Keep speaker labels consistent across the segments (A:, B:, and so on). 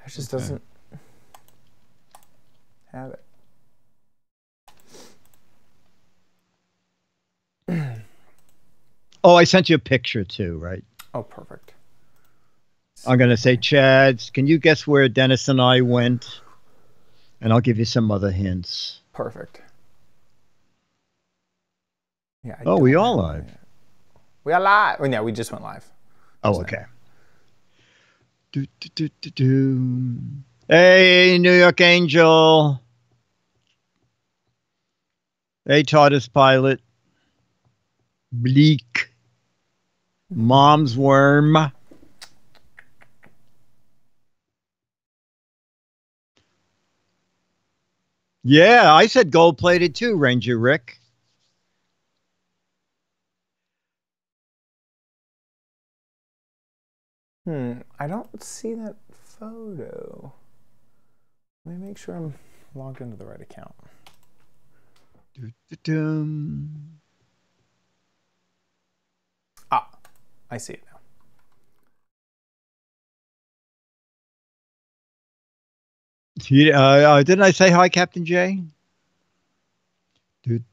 A: It just doesn't have it.
B: Oh, I sent you a picture too, right?
A: Oh, perfect.
B: I'm going to say, Chad, can you guess where Dennis and I went? And I'll give you some other hints.
A: Perfect. Yeah.
B: Oh, we are live.
A: We are live. Oh, yeah, we just went live.
B: Oh, okay. Hey, New York Angel. Hey, TARDIS pilot. Bleak. Mom's worm. Yeah, I said gold-plated too, Ranger Rick.
A: I don't see that photo. Let me make sure I'm logged into the right account. Ah, I see it now.
B: Didn't I say hi, Captain J? And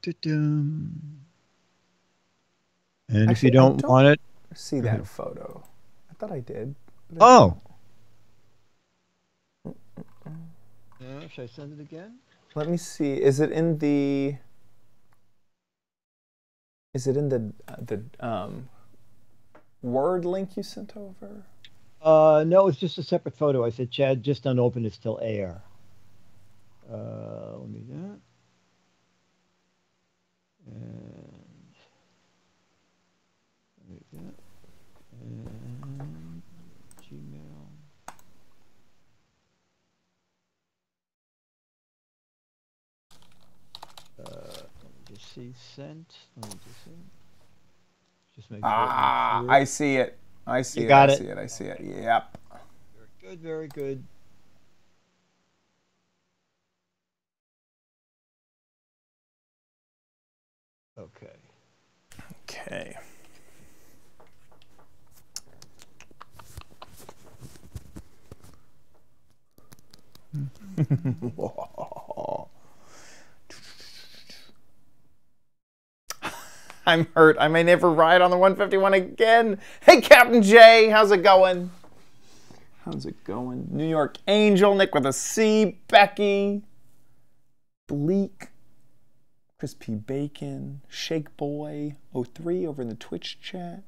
B: actually, if you don't want it,
A: see that photo. I thought I did.
B: Oh. Should I send it again?
A: Let me see. Is it in the? Is it in the Word link you sent over?
B: No, it's just a separate photo. I said, Chad, just unopened. It's still air. Let me do that. And let me do that. And Gmail. Let me just see sent. Let me just see. Just make sure.
A: I see it. I see it.
B: Got
A: I
B: it.
A: see it. I see it. Yep.
B: Very good. Very good. Okay.
A: Okay. I'm hurt. I may never ride on the 151 again. Hey, Captain J, how's it going? How's it going? New York Angel, Nick with a C, Becky, Bleak, Crispy Bacon, Shake Boy 03 over in the Twitch chat.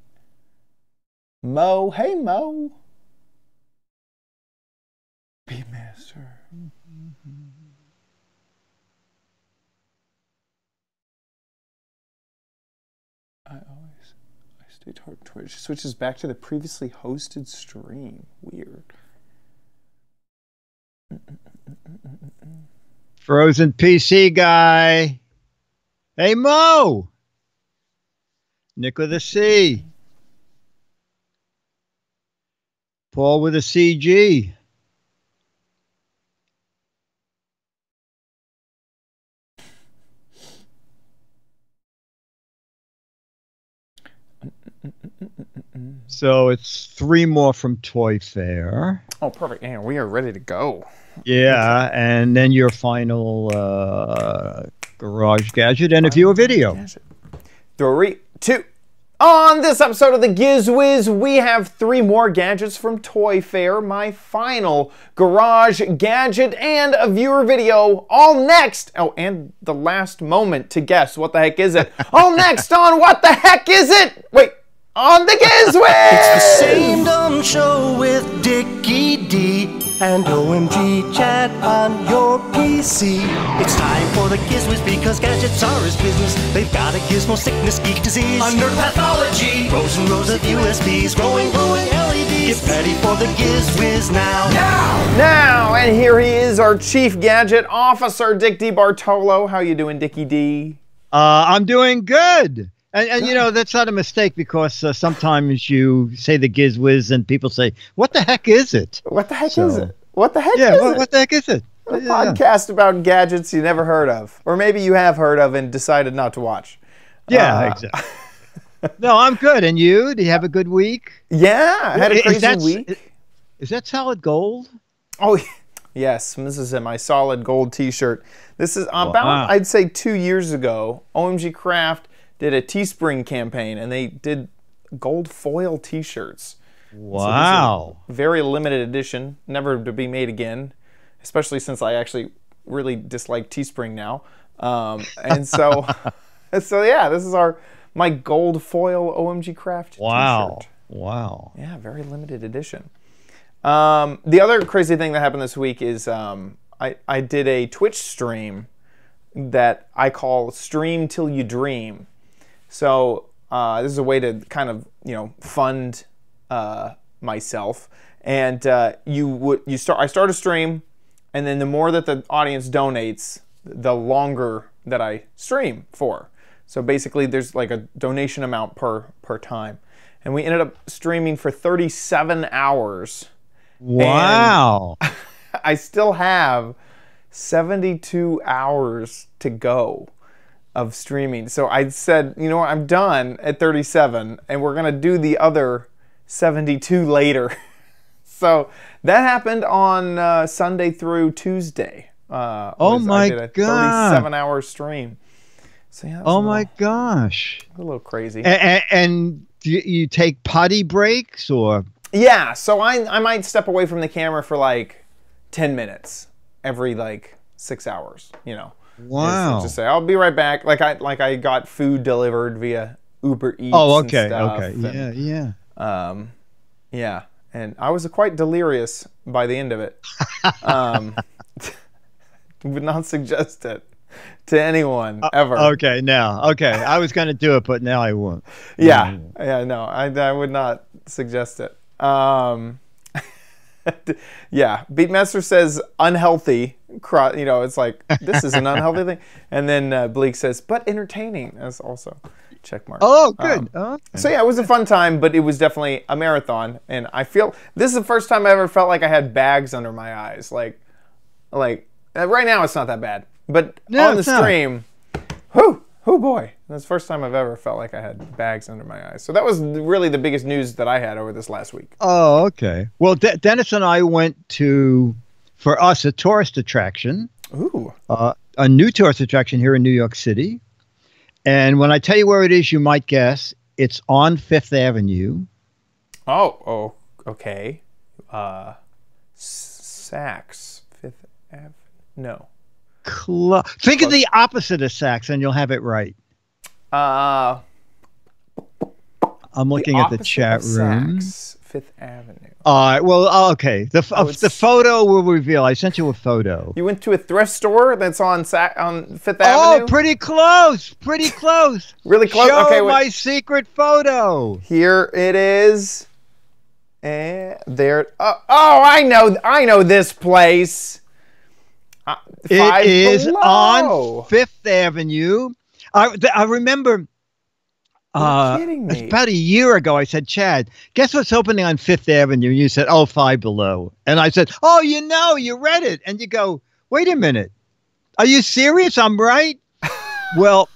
A: Mo, hey Mo. Beatmaster. I stay toward Twitch. Switches back to the previously hosted stream. Weird.
B: Frozen PC guy. Hey, Mo. Nick with a C. Paul with a CG. So it's 3 more from Toy Fair.
A: Oh, perfect. And we are ready to go.
B: Yeah, okay. And then your final garage gadget and a viewer video.
A: Gadget. 3, 2. On this episode of the Giz Wiz, we have 3 more gadgets from Toy Fair, my final garage gadget, and a viewer video. All next. Oh, and the last moment to guess what the heck is it. All next on What the Heck Is It? Wait. On the Giz Wiz!
C: It's the same dumb show with Dickie D and OMG chat on your PC. It's time for the Giz Wiz because gadgets are his business. They've got a gizmo sickness, geek disease, under pathology, rows and rows of USBs, glowing LEDs. Get ready for the Giz Wiz now.
A: Now, and here he is, our Chief Gadget Officer, Dick D. Bartolo. How you doing, Dickie D?
B: I'm doing good. And you know, that's not a mistake because sometimes you say the Giz Wiz and people say, what the heck is it?
A: What the heck is it? What the heck is it?
B: What the heck is it?
A: A podcast about gadgets you never heard of. Or maybe you have heard of and decided not to watch.
B: Yeah, exactly. No, I'm good. And you? Do you have a good week?
A: Yeah, I had a crazy week.
B: Is that solid gold?
A: Oh, yes. This is in my solid gold T-shirt. This is about,
B: Wow.
A: I'd say, 2 years ago. OMG Craft did a Teespring campaign, and they did gold foil T-shirts.
B: Wow.
A: So very limited edition, never to be made again, especially since I actually really dislike Teespring now. And so, so yeah, this is my gold foil OMG Craft T-shirt.
B: Wow.
A: Yeah, very limited edition. The other crazy thing that happened this week is I did a Twitch stream that I call Stream Till You Dream. So this is a way to kind of fund myself. And I start a stream, and then the more that the audience donates, the longer that I stream for. So basically, there's like a donation amount per time. And we ended up streaming for 37 hours.
B: Wow.
A: And I still have 72 hours to go of streaming. So I said, you know what, I'm done at 37, and we're going to do the other 72 later. So that happened on Sunday through Tuesday.
B: Oh my
A: I did a
B: God.
A: 37-hour stream. So yeah,
B: Oh my gosh.
A: a little crazy.
B: And do you take potty breaks or?
A: Yeah, so I might step away from the camera for like 10 minutes every like 6 hours,
B: Wow.
A: Just say I'll be right back. Like I got food delivered via Uber Eats.
B: Oh, okay,
A: and stuff,
B: okay.
A: and,
B: Yeah.
A: yeah, and I was quite delirious by the end of it. Would not suggest it to anyone ever.
B: Okay, now. Okay. I was going to do it, but now I won't.
A: Yeah, no, I would not suggest it. Yeah, Beatmaster says unhealthy. It's like, this is an unhealthy thing. And then Bleak says, but entertaining. That's also check mark.
B: Oh, good. Okay.
A: So yeah, it was a fun time, but it was definitely a marathon. And I feel this is the first time I ever felt like I had bags under my eyes. Like right now it's not that bad, but
B: No,
A: on the
B: it's not.
A: stream, whoo boy, that's the first time I've ever felt like I had bags under my eyes. So that was really the biggest news that I had over this last week.
B: Oh, okay. Well, Dennis and I went to, for us, a tourist attraction.
A: Ooh.
B: A new tourist attraction here in New York City. And when I tell you where it is, you might guess it's on Fifth Avenue.
A: Oh, okay. Saks, Fifth Avenue. No.
B: Think of the opposite of Saks, and you'll have it right. I'm looking at the chat room.
A: Saks, Fifth Avenue.
B: Well, okay. The photo will reveal. I sent you a photo.
A: You went to a thrift store that's on Fifth Avenue?
B: Oh, pretty close. Pretty close.
A: Really close?
B: Show
A: Okay,
B: my secret photo.
A: Here it is. And there. Oh, I know this place.
B: It is
A: Below.
B: on Fifth Avenue. I remember.
A: You're kidding me.
B: About a year ago, I said, Chad, guess what's opening on Fifth Avenue? And you said, oh, Five Below. And I said, oh, you read it. And you go, wait a minute. Are you serious? I'm right? Well,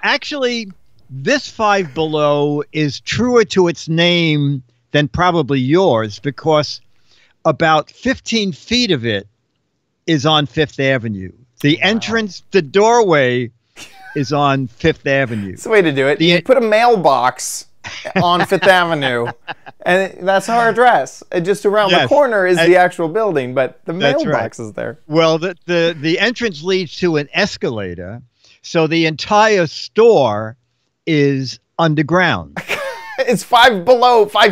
B: actually, this Five Below is truer to its name than probably yours, because about 15 feet of it is on Fifth Avenue. The entrance, the doorway is on Fifth Avenue.
A: It's the way to do it. You put a mailbox on Fifth Avenue, and that's our address. And just around the corner is the actual building, but the mailbox is there.
B: Well, the entrance leads to an escalator, so the entire store is underground.
A: It's 5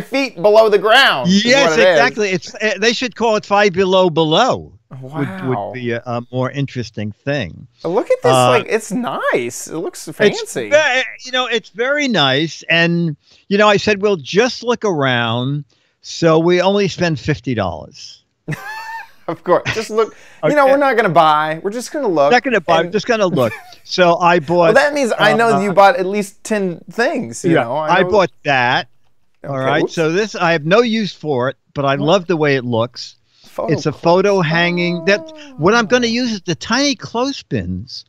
A: feet below the ground.
B: Yes, exactly. They should call it Five Below.
A: Wow.
B: Would be a more interesting thing.
A: Look at this. It's nice. It looks fancy.
B: It's very nice. And, I said, we'll just look around. So we only spend $50.
A: Of course. Just look. Okay. We're not going to buy. We're just going to look.
B: Not going to buy. We're just going to look. So I bought.
A: Well, that means I know you bought at least 10 things.
B: I bought that.
A: Okay.
B: All right. Oops. So this, I have no use for it, but I love the way it looks. It's a photo hanging. What I'm going to use is the tiny clothespins.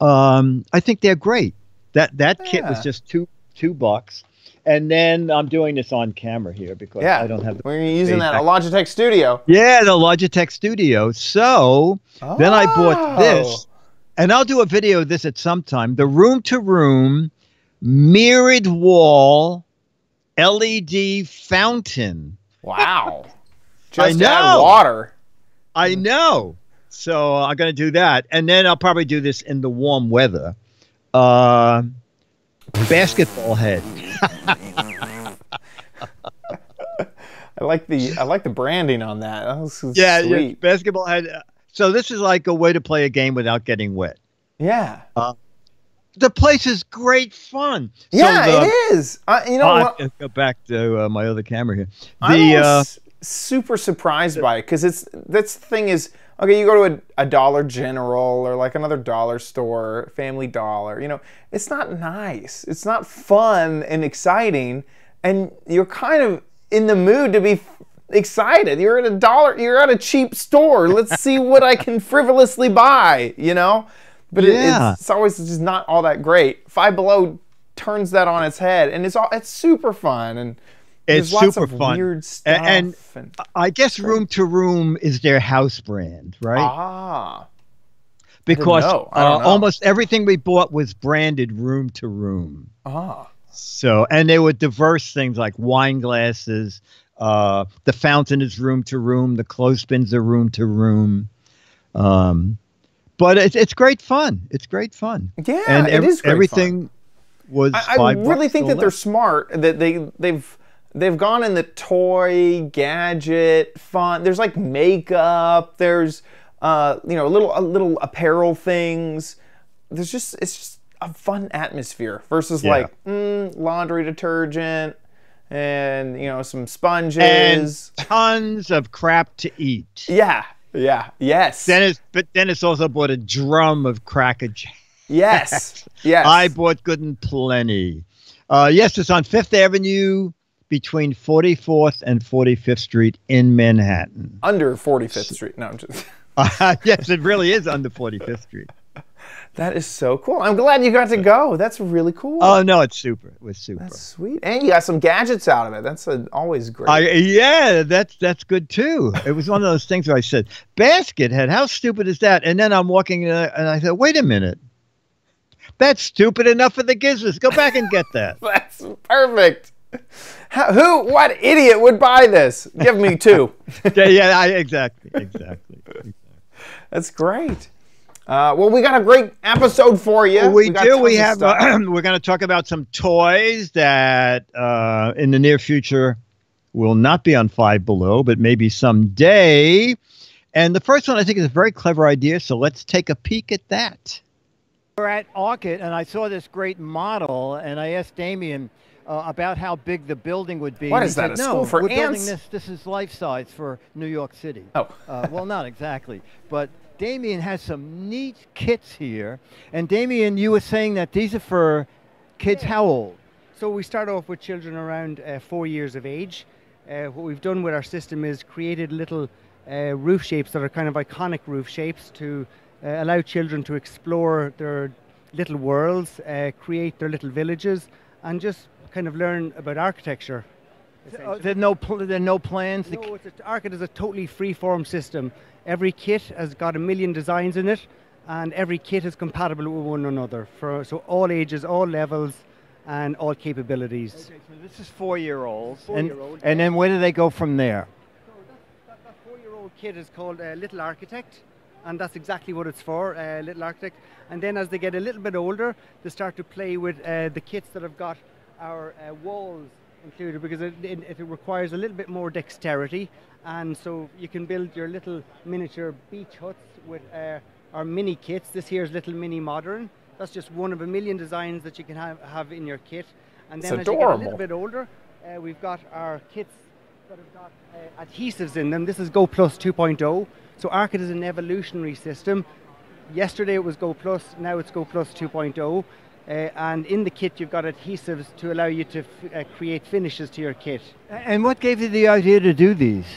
B: I think they're great. That kit was just $2. And then I'm doing this on camera here because I don't have.
A: We're using that a Logitech Studio.
B: Yeah, the Logitech Studio. So then I bought this, and I'll do a video of this at some time. The room-to-room mirrored wall LED fountain.
A: Wow. Just add water.
B: I know. So I'm going to do that. And then I'll probably do this in the warm weather. Basketball head.
A: I like the branding on that. Sweet.
B: Yeah, basketball head. So this is like a way to play a game without getting wet.
A: Yeah.
B: The place is great fun.
A: Yeah, it is. You know what?
B: I'll go back to my other camera here.
A: I'm super surprised by it because that's the thing is, okay, you go to a Dollar General or like another dollar store, Family Dollar, you know, it's not nice. It's not fun and exciting, and you're kind of in the mood to be excited. You're at a cheap store. Let's see what I can frivolously buy, you know? But it's always just not all that great. Five Below turns that on its head, and it's super fun, and
B: it's
A: lots
B: super
A: of
B: fun.
A: Weird stuff.
B: And I guess Room to Room is their house brand, right?
A: Ah.
B: Because
A: I don't know.
B: almost everything we bought was branded Room to Room.
A: Ah.
B: So, and they were diverse things like wine glasses. The fountain is Room to Room. The clothespins are Room to Room. But it's great fun. It's great fun.
A: Yeah,
B: and
A: it is great
B: everything
A: fun.
B: Was
A: I really think that they're smart. That they've gone in the toy gadget fun. There's like makeup. There's little apparel things. It's just a fun atmosphere versus like laundry detergent and some sponges
B: and tons of crap to eat.
A: Yes.
B: Dennis also bought a drum of Cracker Jacks.
A: Yes.
B: I bought Good and Plenty. Yes, it's on 5th Avenue between 44th and 45th Street in Manhattan.
A: Under 45th Street. No, I'm just...
B: Yes, it really is under 45th Street.
A: That is so cool. I'm glad you got to go. That's really cool.
B: Oh, no, it's super. It was super.
A: That's sweet. And you got some gadgets out of it. That's always great.
B: Yeah, that's good, too. It was one of those things where I said, basket head, how stupid is that? And then I'm walking and I said, wait a minute. That's stupid enough for the Giz Wiz. Go back and get that.
A: That's perfect. What idiot would buy this? Give me two.
B: Exactly.
A: That's great. Well, we got a great episode for you.
B: We do. We have. We're going to talk about some toys that in the near future will not be on Five Below, but maybe someday. And the first one I think is a very clever idea. So let's take a peek at that. We're at Orchid, and I saw this great model, and I asked Damien about how big the building would be.
A: What is that, a school for ants?
B: Building this is life size for New York City.
A: Oh.
B: Well, not exactly. But Damien has some neat kits here. And Damien, you were saying that these are for kids how old?
D: So we start off with children around 4 years of age. What we've done with our system is created little roof shapes that are kind of iconic roof shapes to allow children to explore their little worlds, create their little villages, and just kind of learn about architecture.
B: There are no plans?
D: No, Orchid is a totally free-form system. Every kit has got 1 million designs in it, and every kit is compatible with one another. So all ages, all levels, and all capabilities.
B: Okay, so this is 4-year-olds.
D: And
B: then where do they go from there?
D: So that 4-year-old kit is called Little Architect. And that's exactly what it's for, Little Architect. And then as they get a little bit older, they start to play with the kits that have got our walls included, because it requires a little bit more dexterity. And so you can build your little miniature beach huts with our mini kits. This here is Little Mini Modern. That's just one of 1 million designs that you can have in your kit. And then as you get a little bit older, we've got our kits that have got adhesives in them. This is Go Plus 2.0. So Orchid is an evolutionary system. Yesterday it was Go Plus, now it's Go Plus 2.0. And in the kit you've got adhesives to allow you to create finishes to your kit.
B: And what gave you the idea to do these?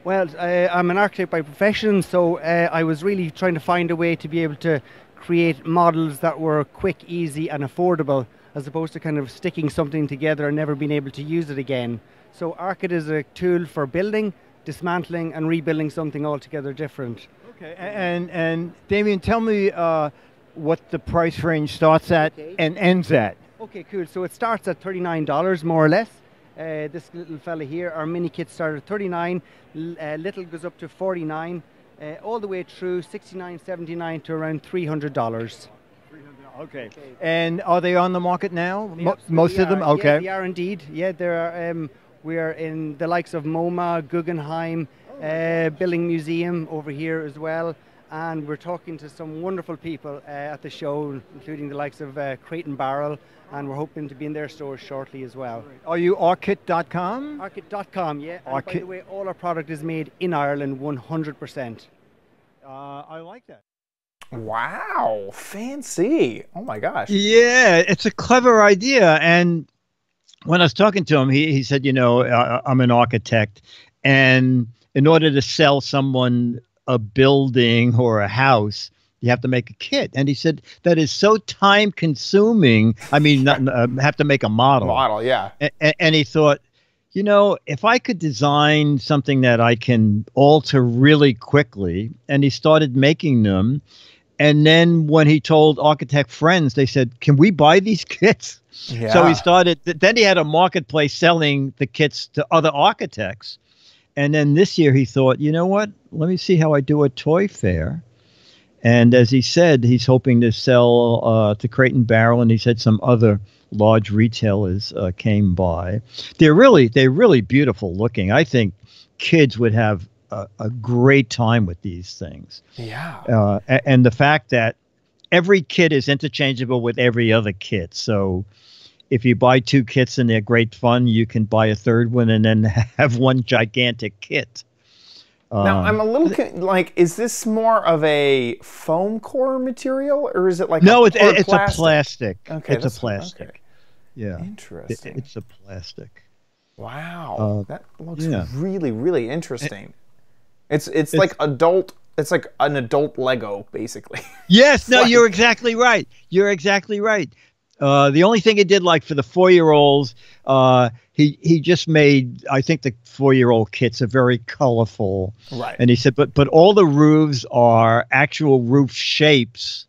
D: Well, I'm an architect by profession, so I was really trying to find a way to be able to create models that were quick, easy and affordable. as opposed to kind of sticking something together and never being able to use it again. So ARC-IT is a tool for building, dismantling, and rebuilding something altogether different.
B: Okay, and Damien, tell me what the price range starts at and ends at.
D: Okay, cool. So it starts at $39 more or less. This little fella here, our mini kit started at 39, little goes up to 49, all the way through 69, 79 to around $300.
B: Okay. And are they on the market now?
D: Yep,
B: Most of them? Okay.
D: Yeah, they are indeed. Yeah, there are. We are in the likes of MoMA, Guggenheim, Building Museum over here as well. And we're talking to some wonderful people at the show, including the likes of Crate and Barrel, and we're hoping to be in their stores shortly as well.
B: Are you ARC-IT.com?
D: ARC-IT.com, yeah. And by the way, all our product is made in Ireland, 100%.
B: I like that.
A: Wow, fancy. Oh my gosh.
B: Yeah, it's a clever idea. And when I was talking to him, he said, you know, I'm an architect, and in order to sell someone a building or a house, you have to make a kit. And he said that is so time consuming. I mean, have to make a model.
A: Model, yeah.
B: And he thought, you know, if I could design something that I can alter really quickly, and he started making them. And then when he told architect friends, they said, can we buy these kits?
A: Yeah.
B: So he started, then he had a marketplace selling the kits to other architects. And then this year he thought, you know what, let me see how I do a toy fair. And as he said, he's hoping to sell to Crate and Barrel, and he said some other large retailers came by. They're really beautiful looking. I think kids would have a great time with these things.
A: Yeah.
B: And the fact that every kit is interchangeable with every other kit. So if you buy 2 kits and they're great fun, you can buy a third one and then have one gigantic kit.
A: Now, I'm a little like, is this more of a foam core material, or is it like
B: no? It's a plastic.
A: Okay,
B: it's a plastic.
A: Okay.
B: Yeah,
A: interesting.
B: It's a plastic.
A: Wow, that looks really interesting. It's like adult. It's like an adult Lego, basically.
B: Yes, no, you're exactly right. You're exactly right. The only thing he did, like for the 4-year-olds, he just made, I think the 4-year-old kits are very colorful.
A: Right.
B: And he said, but all the roofs are actual roof shapes,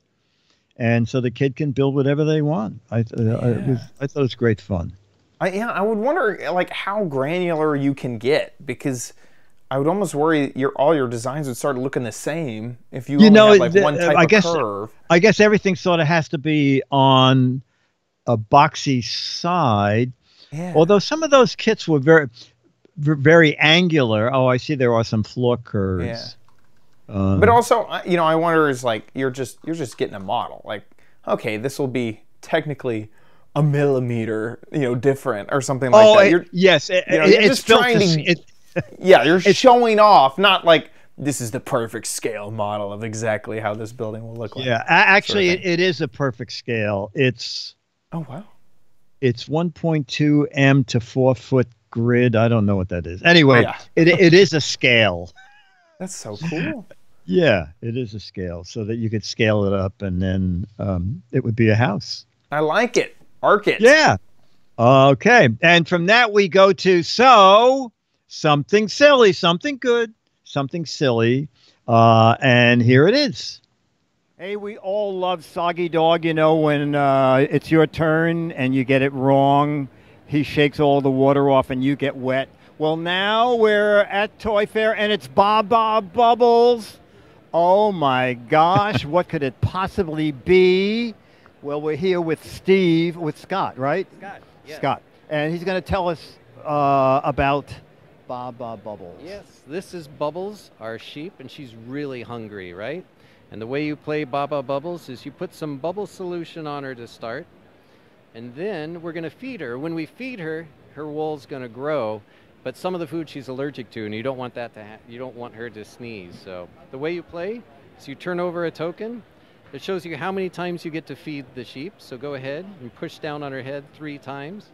B: and so the kid can build whatever they want. I thought it was great fun.
A: I would wonder like how granular you can get, because I would almost worry all your designs would start looking the same if you only have like one type of curve.
B: I guess everything sort of has to be on a boxy side. Yeah. Although some of those kits were very angular. Oh, I see there are some floor curves.
A: Yeah. But also, you know, I wonder is like you're just getting a model. Like, okay, this will be technically a millimeter, you know, different or something like that.
B: Yes,
A: you're just trying to. Yeah, you're showing off, not like this is the perfect scale model of exactly how this building will look like.
B: Yeah, actually, it is a perfect scale. It's it's 1.2 M to 4-foot grid. I don't know what that is. Anyway, it is a scale.
A: That's so cool.
B: Yeah, it is a scale, so that you could scale it up, and then it would be a house.
A: I like it. ARC-IT.
B: Yeah. Okay, and from that we go to something silly, something good, something silly, and here it is. Hey, we all love Soggy Dog, you know, when it's your turn and you get it wrong. He shakes all the water off and you get wet. Well, now we're at Toy Fair and it's Bob Bubbles. Oh, my gosh, what could it possibly be? Well, we're here with Scott, right?
E: Scott, yeah.
B: Scott, and he's going to tell us about Bob Bubbles.
E: Yes, this is Bubbles, our sheep, and she's really hungry, right? And the way you play Baba Bubbles is you put some bubble solution on her to start, and then we're going to feed her. When we feed her, her wool's going to grow, but some of the food she's allergic to, and you don't want that to you don't want her to sneeze. So the way you play is you turn over a token. It shows you how many times you get to feed the sheep. So go ahead and push down on her head 3 times.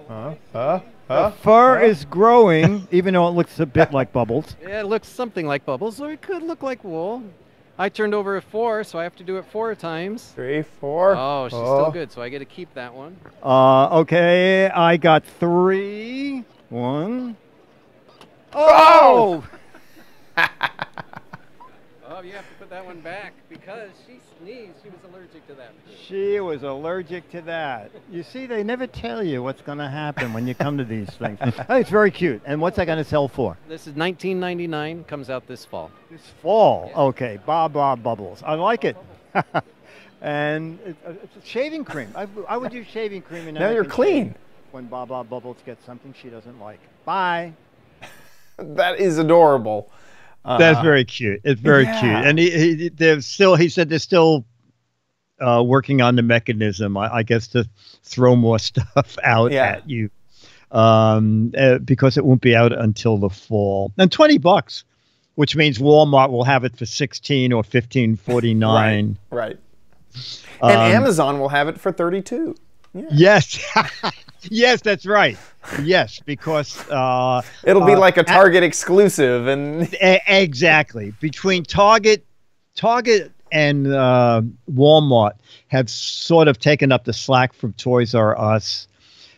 B: The fur is growing, even though it looks a bit like Bubbles.
E: Yeah, it looks something like Bubbles, or it could look like wool. I turned over a 4, so I have to do it 4 times.
A: 3, 4.
E: Oh, she's still good, so I get to keep that one.
B: Okay, I got 3. 1. Oh!
E: Oh, you have to put that one back because she sneezed. She was allergic to that.
B: She was allergic to that. You see, they never tell you what's going to happen when you come to these things. Oh, it's very cute. And what's that going to sell for?
E: This is $19.99. Comes out this fall.
B: This fall.
E: Yeah.
B: Okay, Bob Bubbles. I like it. And it's shaving cream. I would use shaving cream. And
A: Now you're clean.
B: When Bob Bubbles gets something she doesn't like. Bye.
A: That is adorable.
B: That's very cute. It's very cute. And he said they're still working on the mechanism, I guess, to throw more stuff out at you, because it won't be out until the fall. And $20, which means Walmart will have it for $16 or $15.49.
A: Right. And Amazon will have it for $32. Yeah.
B: Yes. Yes, that's right. Yes, because
A: it'll be like a Target exclusive, and
B: exactly. Between Target and Walmart have sort of taken up the slack from Toys R Us,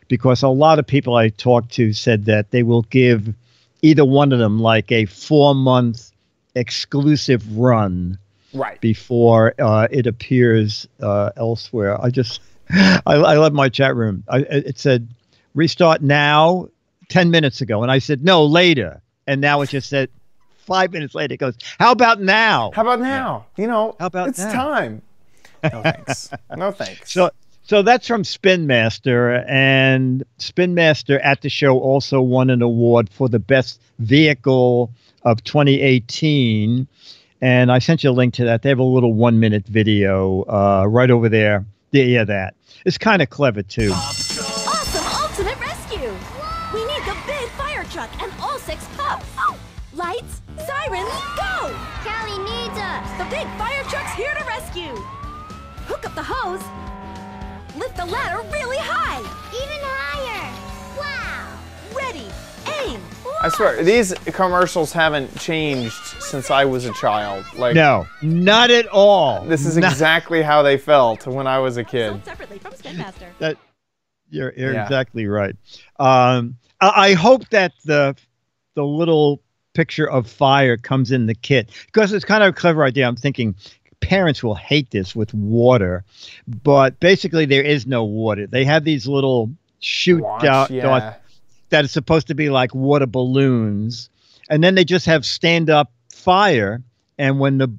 B: because a lot of people I talked to said that they will give either one of them like a 4-month exclusive run before it appears elsewhere. I love my chat room. It said restart now 10 minutes ago, and I said no, later, and now it just said 5 minutes later. It goes, how about now?
A: How about now? You know,
B: how about
A: it's
B: now?
A: Time. No thanks. No thanks.
B: So that's from Spin Master, and Spin Master at the show also won an award for the best vehicle of 2018, and I sent you a link to that. They have a little 1-minute video right over there. Yeah, that. It's kind of clever, too.
F: Awesome ultimate rescue! We need the big fire truck and all 6 pups. Lights, sirens, go!
G: Callie needs us.
F: The big fire truck's here to rescue. Hook up the hose. Lift the ladder really high.
G: Even higher. Wow.
F: Ready, aim.
A: I swear, these commercials haven't changed since I was a child. Like,
B: no, not at all.
A: This is exactly how they felt when I was a kid.
F: Sold separately from Spin Master.
B: You're exactly right. I hope that the little picture of fire comes in the kit, because it's kind of a clever idea. I'm thinking parents will hate this with water, but basically there is no water. They have these little dots that is supposed to be like water balloons, and then they just have stand-up fire, and when the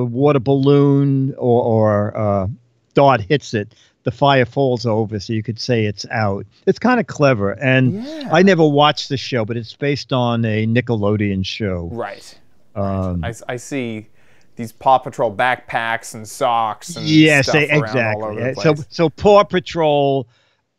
B: water balloon or dot hits it, the fire falls over, so you could say it's out. It's kind of clever, and I never watched the show, but it's based on a Nickelodeon show.
A: Right. I see these Paw Patrol backpacks and socks and stuff around all over the place.
B: So Paw Patrol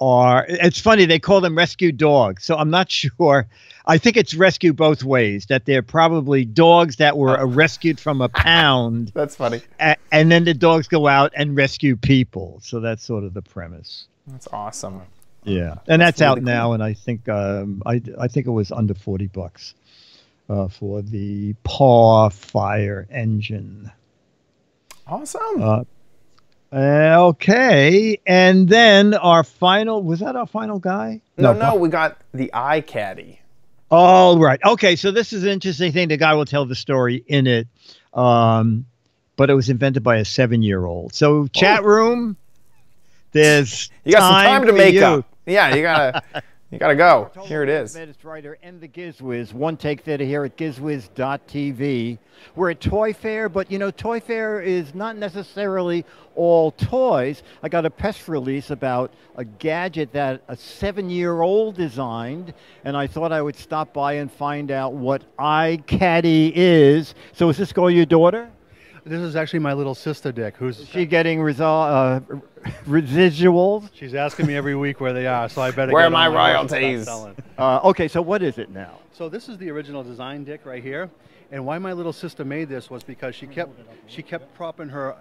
B: it's funny, they call them rescue dogs. So I'm not sure. I think it's rescue both ways, that they're probably dogs that were rescued from a pound.
A: That's funny.
B: And then the dogs go out and rescue people. So that's sort of the premise.
A: That's awesome.
B: Yeah. And that's really out now. And I think I think it was under $40 for the Paw Fire Engine.
A: Awesome.
B: Okay, and then our final, was that our final guy?
A: No, we got the iCaddy.
B: Oh, right. Okay, so this is an interesting thing. The guy will tell the story in it, but it was invented by a 7-year-old. So chat room, there's
A: you got some time to make up. Yeah, you gotta go. Here it is.
B: Writer and the Giz Wiz, One Take Theater here at gizwiz.tv. We're at Toy Fair, but you know, Toy Fair is not necessarily all toys. I got a press release about a gadget that a 7-year-old designed, and I thought I would stop by and find out what iCaddy is. So is this girl your daughter?
H: This is actually my little sister, Dick.
B: Is she getting residuals?
H: She's asking me every week where they are, so I better
A: where
H: get
A: are my royalties?
B: Okay, so what is it now?
H: So this is the original design, Dick, right here. And why my little sister made this was because she kept propping her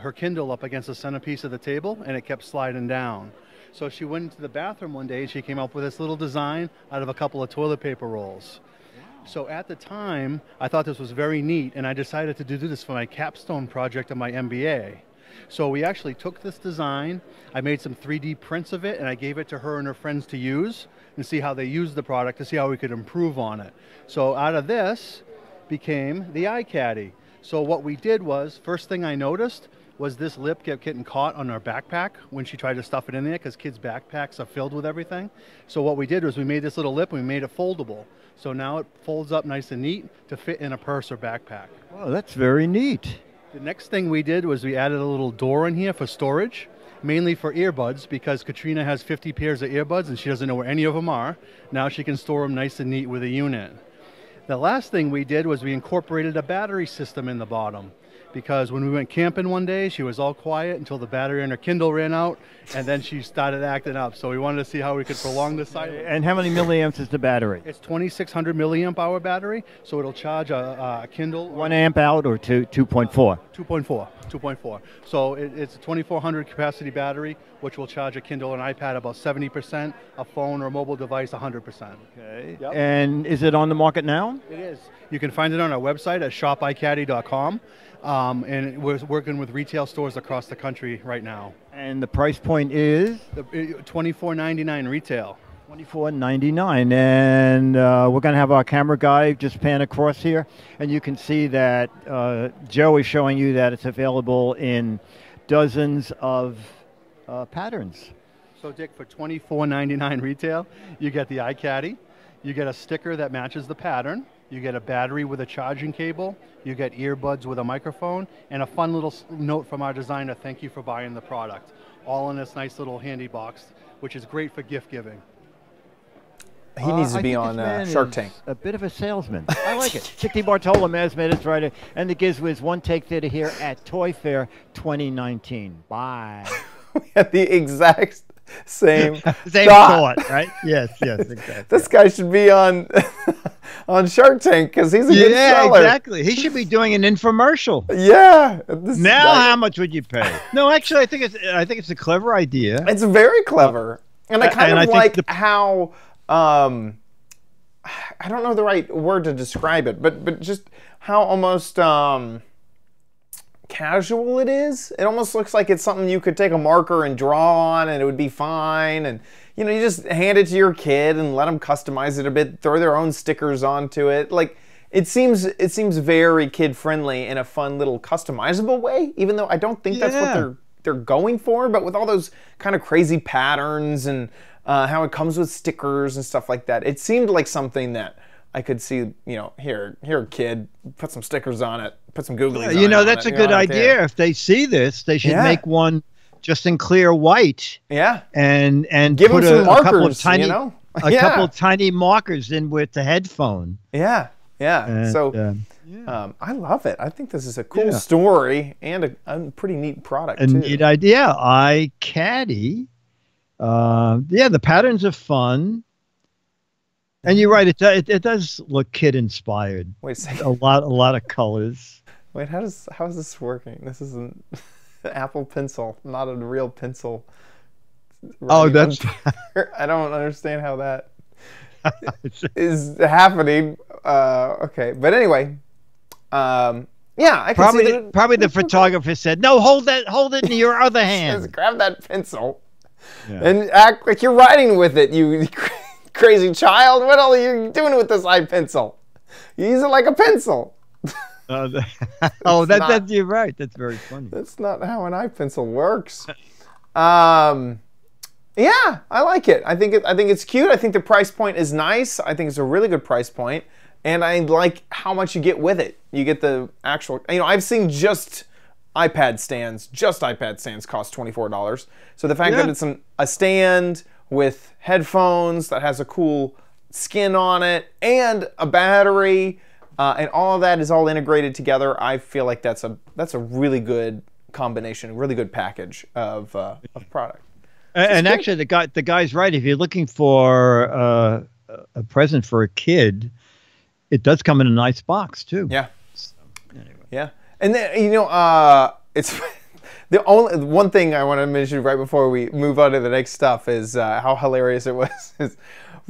H: her Kindle up against the centerpiece of the table, and it kept sliding down. So she went into the bathroom one day and she came up with this little design out of a couple of toilet paper rolls. So at the time, I thought this was very neat, and I decided to do this for my capstone project of my MBA. So we actually took this design, I made some 3D prints of it, and I gave it to her and her friends to use and see how they used the product to see how we could improve on it. So out of this became the iCaddy. So what we did was, first thing I noticed was this lip kept getting caught on our backpack when she tried to stuff it in there, because kids' backpacks are filled with everything. So what we did was we made this little lip and we made it foldable. So now it folds up nice and neat to fit in a purse or backpack.
B: Well, that's very neat.
H: The next thing we did was we added a little door in here for storage, mainly for earbuds, because Katrina has 50 pairs of earbuds and she doesn't know where any of them are. Now she can store them nice and neat with a unit. The last thing we did was we incorporated a battery system in the bottom, because when we went camping one day, she was all quiet until the battery in her Kindle ran out, and then she started acting up. So we wanted to see how we could prolong the silence.
B: And how many milliamps is the battery?
H: It's 2,600 milliamp hour battery, so it'll charge a Kindle.
B: 1 amp out or 2.4?
H: 2.4. So it's a 2,400 capacity battery, which will charge a Kindle and iPad about 70%, a phone or mobile device 100%.
B: Okay.
H: Yep.
B: And is it on the market now?
H: It is. You can find it on our website at shopicaddy.com. And we're working with retail stores across the country right now.
B: And the price point is?
H: $24.99 retail.
B: $24.99, and we're going to have our camera guy just pan across here, and you can see that Joe is showing you that it's available in dozens of patterns.
H: So Dick, for $24.99 retail, you get the iCaddy, you get a sticker that matches the pattern, you get a battery with a charging cable, you get earbuds with a microphone, and a fun little note from our designer, thank you for buying the product. All in this nice little handy box, which is great for gift giving.
A: He needs to be on Shark Tank.
B: A bit of a salesman. I like it. Chicky Bartola, Maz Minutes Writer, and the Giz Wiz One Take Theater here at Toy Fair 2019. Bye.
A: We had the exact same
B: thought, right? Yes, exactly.
A: This guy should be on on Shark Tank because he's a good seller.
B: Yeah, exactly. He should be doing an infomercial.
A: Yeah.
B: Now, how much would you pay? No, actually, I think it's a clever idea.
A: It's very clever, and I kind of like how. I don't know the right word to describe it, but just how almost casual it is. It almost looks like it's something you could take a marker and draw on and it would be fine. And you know, you just hand it to your kid and let them customize it a bit, throw their own stickers onto it. Like it seems very kid friendly in a fun little customizable way, even though I don't think that's what they're going for, but with all those kind of crazy patterns and how it comes with stickers and stuff like that. It seemed like something that I could see, you know, here, kid, put some stickers on it, put some googlies on it.
B: You know, that's a good idea. If they see this, they should make one just in clear white.
A: Yeah.
B: And
A: give
B: put
A: them some markers,
B: couple of tiny,
A: you know?
B: a couple of tiny markers in with the headphone.
A: Yeah. So I love it. I think this is a cool story and a pretty neat product, too.
B: Neat idea. iCaddy. The patterns are fun, and you're right. It does look kid inspired.
A: Wait a second.
B: A lot of colors.
A: Wait, how is this working? This is an Apple Pencil, not a real pencil.
B: Oh, that's.
A: I don't understand how that is happening. Okay, but anyway, I can see that
B: probably the photographer said, "No, hold it in your other hand.
A: Just grab that pencil." Yeah. And act like you're writing with it, you crazy child. What are you doing with this iPencil? You use it like a pencil.
B: You're right. That's very funny.
A: That's not how an iPencil works. I like it. I think it's cute. I think the price point is nice. I think it's a really good price point, and I like how much you get with it. You get the actual. You know, I've seen just iPad stands cost $24. So the fact that it's a stand with headphones that has a cool skin on it and a battery and all of that is all integrated together, I feel like that's a really good combination, really good package of product.
B: And actually, the guy's right. If you're looking for a present for a kid, it does come in a nice box too.
A: Yeah. So, anyway. Yeah. And then, you know, it's the only one thing I want to mention right before we move on to the next stuff is how hilarious it was.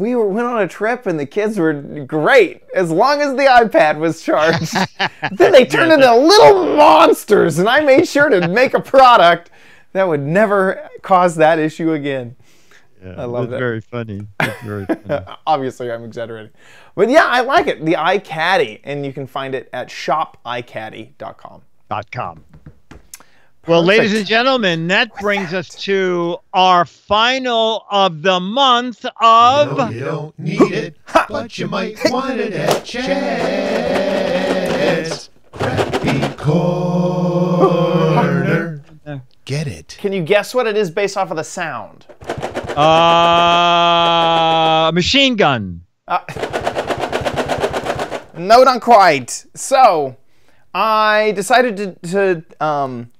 A: we went on a trip and the kids were great as long as the iPad was charged. Then they turned into little monsters, and I made sure to make a product that would never cause that issue again.
B: Yeah,
A: I love that.
B: Very funny. That's very funny.
A: Obviously, I'm exaggerating. But yeah, I like it. The iCaddy, and you can find it at shopicaddy.com.
B: Well, ladies and gentlemen, that brings us to our final of the month of...
I: No, you don't need it, but you might want it at Chad's Crappy Corner. Get it.
A: Can you guess what it is based off of the sound?
B: Machine gun.
A: No, not quite. So, I decided to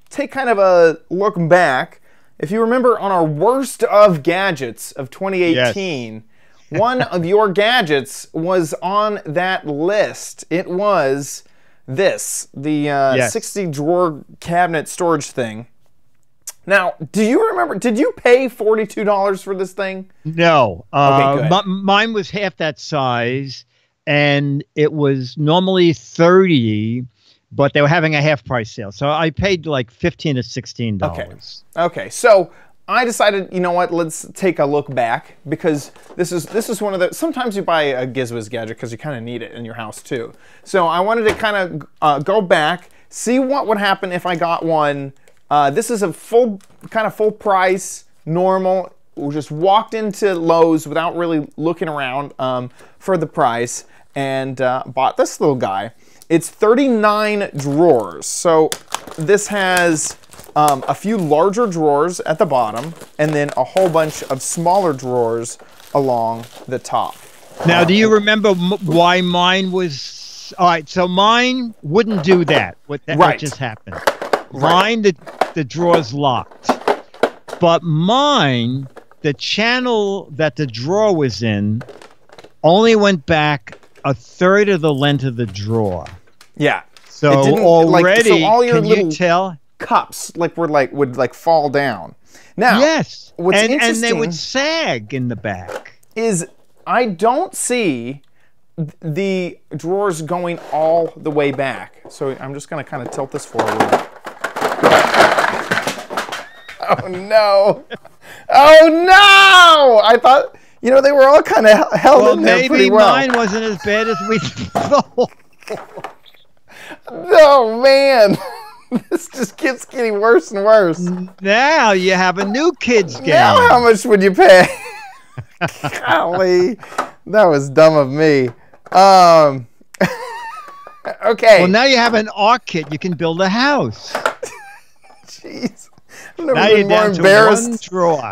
A: take kind of a look back. If you remember on our worst of gadgets of 2018, one of your gadgets was on that list. It was this, the 60 drawer cabinet storage thing. Now, do you remember, did you pay $42 for this thing?
B: No.
A: Okay, good.
B: Mine was half that size, and it was normally $30, but they were having a half price sale. So I paid like $15 to $16.
A: Okay, so I decided, you know what, let's take a look back, because this is one of the, sometimes you buy a Giz Wiz gadget because you kind of need it in your house too. So I wanted to kind of go back, see what would happen if I got one. This is a full price, normal. We just walked into Lowe's without really looking around for the price, and bought this little guy. It's 39 drawers. So this has a few larger drawers at the bottom, and then a whole bunch of smaller drawers along the top.
B: Now, do you remember why mine was... All right, so mine wouldn't do that. What just happened. Mine, the drawer's locked. But mine, the channel that the drawer was in only went back a third of the length of the drawer.
A: Yeah.
B: So already,
A: so all your
B: can
A: little
B: you tell?
A: Cups would fall down. Now,
B: yes.
A: What's
B: and
A: interesting
B: they would sag in the back.
A: Is I don't see the drawers going all the way back. So I'm just going to kind of tilt this forward. Oh no! Oh no! I thought, you know, they were all kind of held in there pretty well.
B: Maybe mine wasn't as bad as we thought.
A: Oh man, this just keeps getting worse and worse.
B: Now you have a new kids game.
A: Now how much would you pay? Golly, that was dumb of me. Okay.
B: Well, now you have an art kit. You can build a house.
A: Jeez. I've never
B: now
A: been
B: you're
A: more
B: down
A: embarrassed.
B: to one drawer.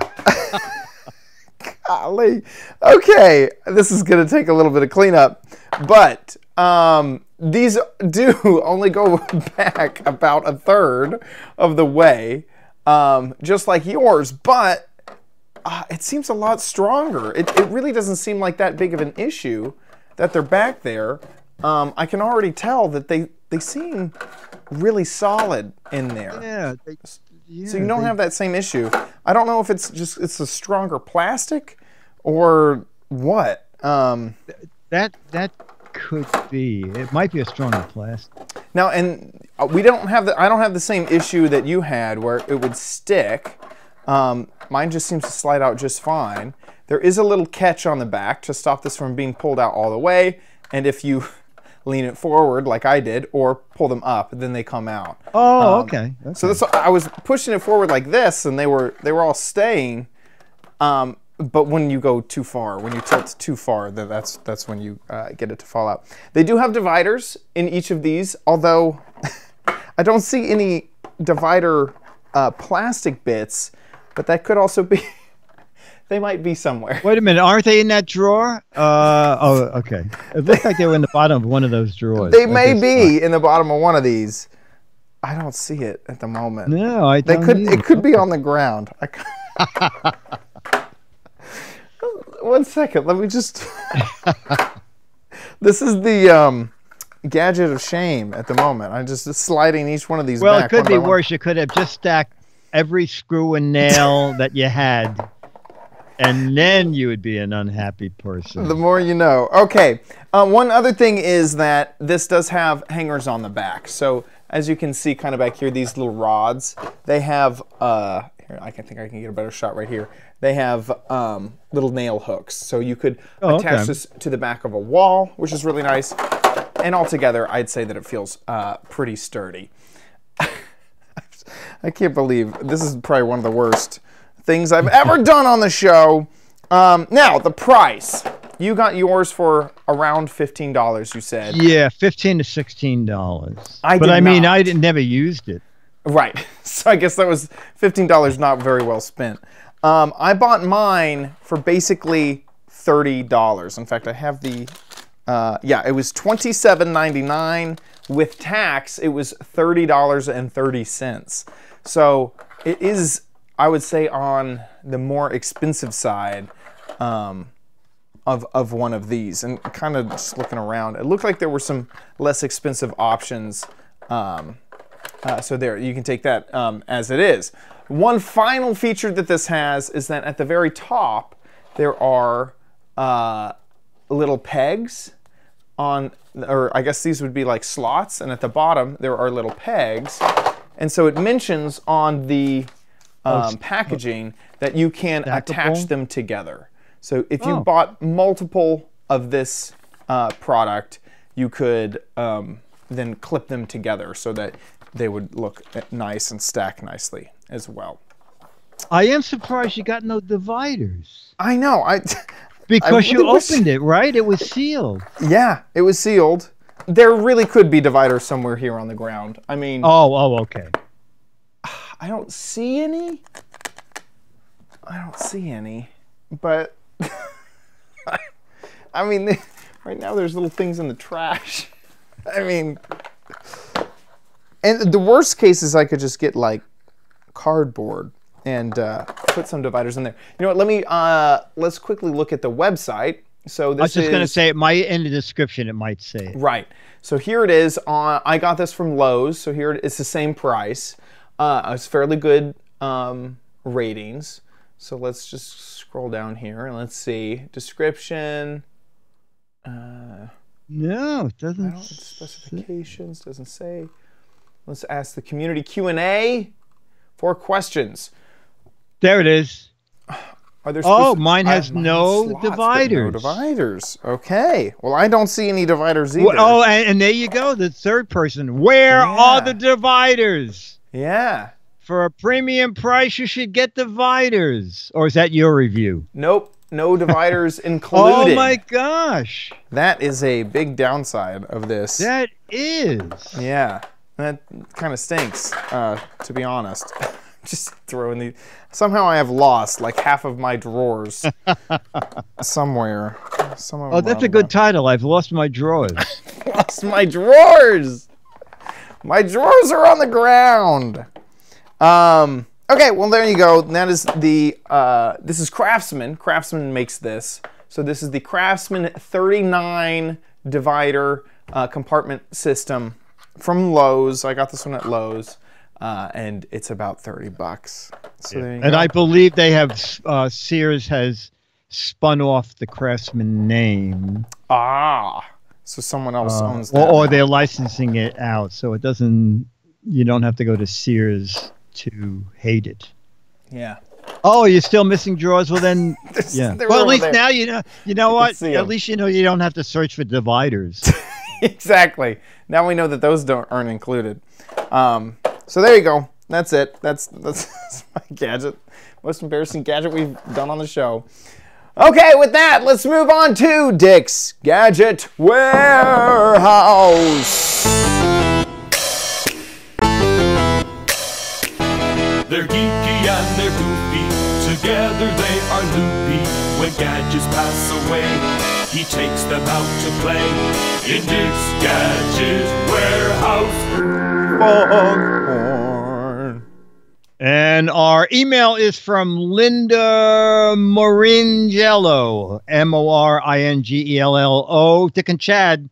A: Golly. Okay, this is going to take a little bit of cleanup, but these do only go back about a third of the way, just like yours, but it seems a lot stronger. It really doesn't seem like that big of an issue that they're back there. I can already tell that they seem really solid in there.
B: Yeah.
A: So you don't have that same issue. I don't know if it's a stronger plastic or what.
B: That could be. It might be a stronger plastic.
A: Now, and we don't have I don't have the same issue that you had where it would stick. Mine just seems to slide out just fine. There is a little catch on the back to stop this from being pulled out all the way. And if you lean it forward like I did, or pull them up, then they come out.
B: Oh, okay.
A: So this, I was pushing it forward like this, and they were all staying. But when you go too far, when you tilt too far, that's when you get it to fall out. They do have dividers in each of these, although I don't see any divider plastic bits, but that could also be. They might be somewhere.
B: Wait a minute, aren't they in that drawer? Oh, okay. It looks like they were in the bottom of one of those drawers.
A: They may be in the bottom of one of these. I don't see it at the moment.
B: No, I don't.
A: It could be on the ground. One second, let me just. This is the gadget of shame at the moment. I'm just sliding each one of these back.
B: Well, it could be worse. You could have just stacked every screw and nail that you had And then you would be an unhappy person.
A: The more you know. Okay. One other thing is that this does have hangers on the back. So as you can see kind of back here, these little rods, they have, here, I think I can get a better shot right here. They have little nail hooks. So you could attach this to the back of a wall, which is really nice. And altogether, I'd say that it feels pretty sturdy. I can't believe this is probably one of the worst things I've ever done on the show. Now, the price. You got yours for around $15, you said.
B: Yeah, $15 to $16.
A: I
B: mean, I never used it.
A: Right. So I guess that was $15 not very well spent. I bought mine for basically $30. In fact, I have the, yeah, it was $27.99. With tax, it was $30.30. So it is, I would say, on the more expensive side of one of these. And kind of just looking around, it looked like there were some less expensive options. So there, you can take that as it is. One final feature that this has is that at the very top, there are little pegs on, or I guess these would be like slots, and at the bottom, there are little pegs. And so it mentions on the packaging that you can attach them together. So if you bought multiple of this product, you could then clip them together so that they would look nice and stack nicely as well.
B: I am surprised you got no dividers.
A: I know.
B: Because you opened it, right? It was sealed.
A: Yeah, it was sealed. There really could be dividers somewhere here on the ground. I mean...
B: Oh, okay.
A: I don't see any. I don't see any. But... I mean, right now there's little things in the trash. I mean... And the worst case is I could just get, like, cardboard and put some dividers in there. You know what? Let me let's quickly look at the website. So this
B: I was just going to say it might in the description. It might say it.
A: Right. So here it is. I got this from Lowe's. So here it's the same price. It's fairly good ratings. So let's just scroll down here and let's see description.
B: No, it doesn't.
A: Specifications doesn't say. Let's ask the community Q&A. 4 questions.
B: There it is.
A: Are there
B: mine has no
A: slots,
B: dividers.
A: No dividers. Okay. Well, I don't see any dividers either.
B: Well, and there you go. The third person. Where are the dividers?
A: Yeah.
B: For a premium price, you should get dividers. Or is that your review?
A: Nope. No dividers included.
B: Oh my gosh.
A: That is a big downside of this.
B: That is.
A: Yeah. That kind of stinks, to be honest. Just throwing the... Somehow I have lost like half of my drawers somewhere.
B: Oh, that's a good title. I've lost my drawers.
A: Lost my drawers. My drawers are on the ground. Okay, well there you go. That is the. This is Craftsman. Craftsman makes this. So this is the Craftsman 39 divider compartment system from Lowe's. I got this one at Lowe's. And it's about $30. So there you go.
B: I believe they have Sears has spun off the Craftsman name.
A: Ah, so someone else owns that.
B: Or they're licensing it out, so it doesn't. You don't have to go to Sears to hate it.
A: Yeah.
B: Oh, you're still missing drawers? Well then, yeah. Well, at least
A: there.
B: Now you know. You know what? At least you know you don't have to search for dividers.
A: Exactly. Now we know that those aren't included. So there you go. That's it. That's my gadget. Most embarrassing gadget we've done on the show. Okay, with that, let's move on to Dick's Gadget Warehouse.
J: They're geeky and they're goofy. Together they are loopy. When gadgets pass away, he takes them out to play in Dick's Gadget Warehouse.
A: Foghorn.
B: And our email is from Linda Moringello, Moringello. Dick and Chad,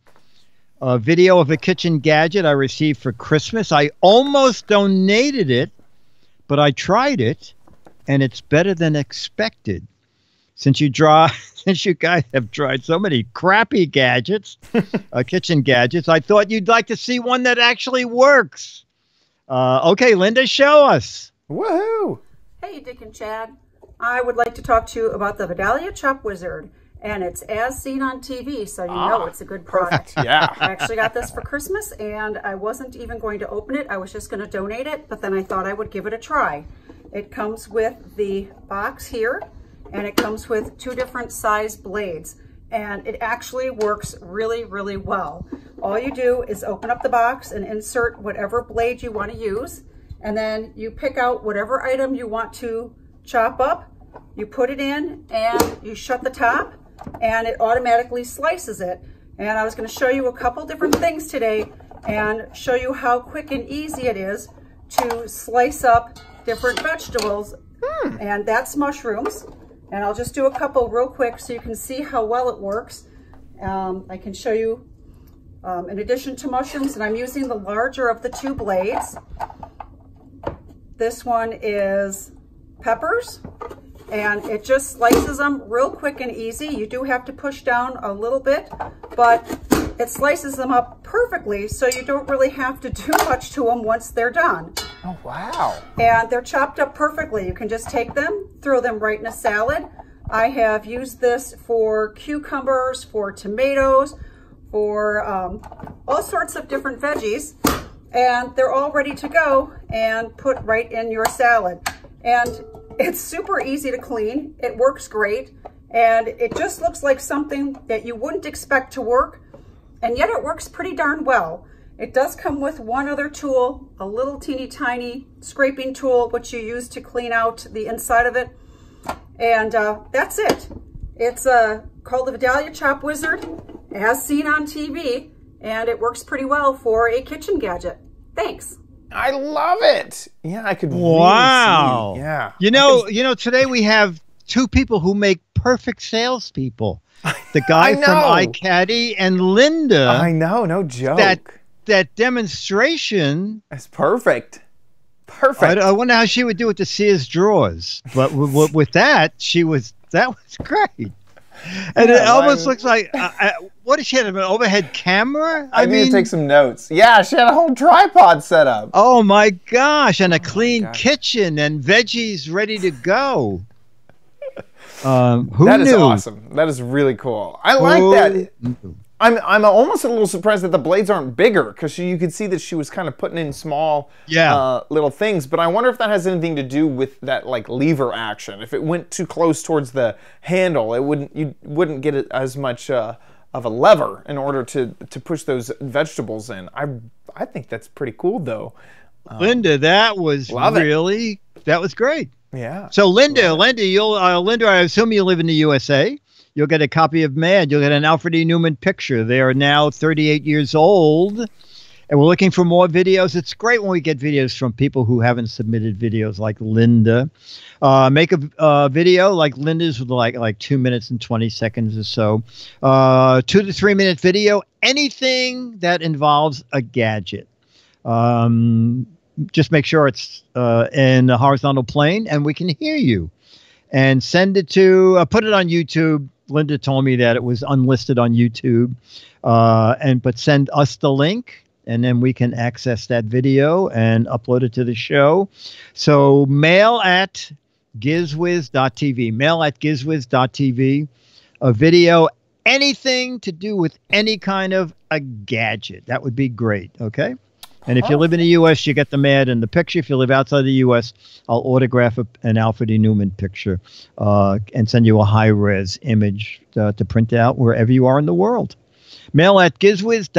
B: a video of a kitchen gadget I received for Christmas. I almost donated it, but I tried it, and it's better than expected. since you guys have tried so many crappy gadgets, kitchen gadgets, I thought you'd like to see one that actually works. Okay, Linda, show us.
A: Woohoo!
K: Hey, Dick and Chad. I would like to talk to you about the Vidalia Chop Wizard, and it's as seen on TV, so you know it's a good product.
A: Yeah.
K: I actually got this for Christmas, and I wasn't even going to open it. I was just going to donate it, but then I thought I would give it a try. It comes with the box here, and it comes with 2 different size blades, and it actually works really, really well. All you do is open up the box and insert whatever blade you want to use, and then you pick out whatever item you want to chop up, you put it in, and you shut the top, and it automatically slices it. And I was going to show you a couple different things today and show you how quick and easy it is to slice up different vegetables. And that's mushrooms. And I'll just do a couple real quick so you can see how well it works. I can show you, in addition to mushrooms, and I'm using the larger of the 2 blades. This one is peppers, and it just slices them real quick and easy. You do have to push down a little bit, but it slices them up perfectly, so you don't really have to do much to them once they're done.
A: Oh, wow.
K: And they're chopped up perfectly. You can just take them, throw them right in a salad. I have used this for cucumbers, for tomatoes, for all sorts of different veggies, and they're all ready to go and put right in your salad. And it's super easy to clean. It works great, and it just looks like something that you wouldn't expect to work, and yet it works pretty darn well. It does come with one other tool, a little teeny tiny scraping tool, which you use to clean out the inside of it. And that's it. It's called the Vidalia Chop Wizard, as seen on TV, and it works pretty well for a kitchen gadget. Thanks.
A: I love it. Yeah, I could
B: Wow.
A: really see. Yeah.
B: You know, today we have 2 people who make perfect salespeople. The guy from iCaddy and Linda.
A: I know, no joke.
B: That demonstration.
A: That's perfect. Perfect.
B: I wonder how she would do it to Sears drawers. But with that was great. And it almost looks like, what did she have, an overhead camera?
A: I need to take some notes. Yeah, she had a whole tripod set up.
B: Oh my gosh, and a clean kitchen and veggies ready to go. Who
A: That is
B: knew?
A: awesome. That is really cool. I like that. I'm almost a little surprised that the blades aren't bigger, because you could see that she was kind of putting in small little things. But I wonder if that has anything to do with that like lever action. If it went too close towards the handle, you wouldn't get it as much of a lever in order to push those vegetables in. I think that's pretty cool though.
B: Linda, that was great.
A: Yeah.
B: So Linda, I assume you live in the USA. You'll get a copy of Mad. You'll get an Alfred E. Newman picture. They are now 38 years old, and we're looking for more videos. It's great when we get videos from people who haven't submitted videos like Linda. Make a video like Linda's with like 2 minutes and 20 seconds or so. 2 to 3 minute video. Anything that involves a gadget. Just make sure it's in a horizontal plane and we can hear you. And send it to, put it on YouTube. Linda told me that it was unlisted on YouTube. But send us the link, and then we can access that video and upload it to the show. So mail at gizwiz.tv. Mail at gizwiz.tv. A video, anything to do with any kind of a gadget. That would be great, okay? And if you live in the U.S., you get the Mad and the picture. If you live outside the U.S., I'll autograph an Alfred E. Newman picture and send you a high-res image to print out wherever you are in the world. Mail at gizwiz.tv.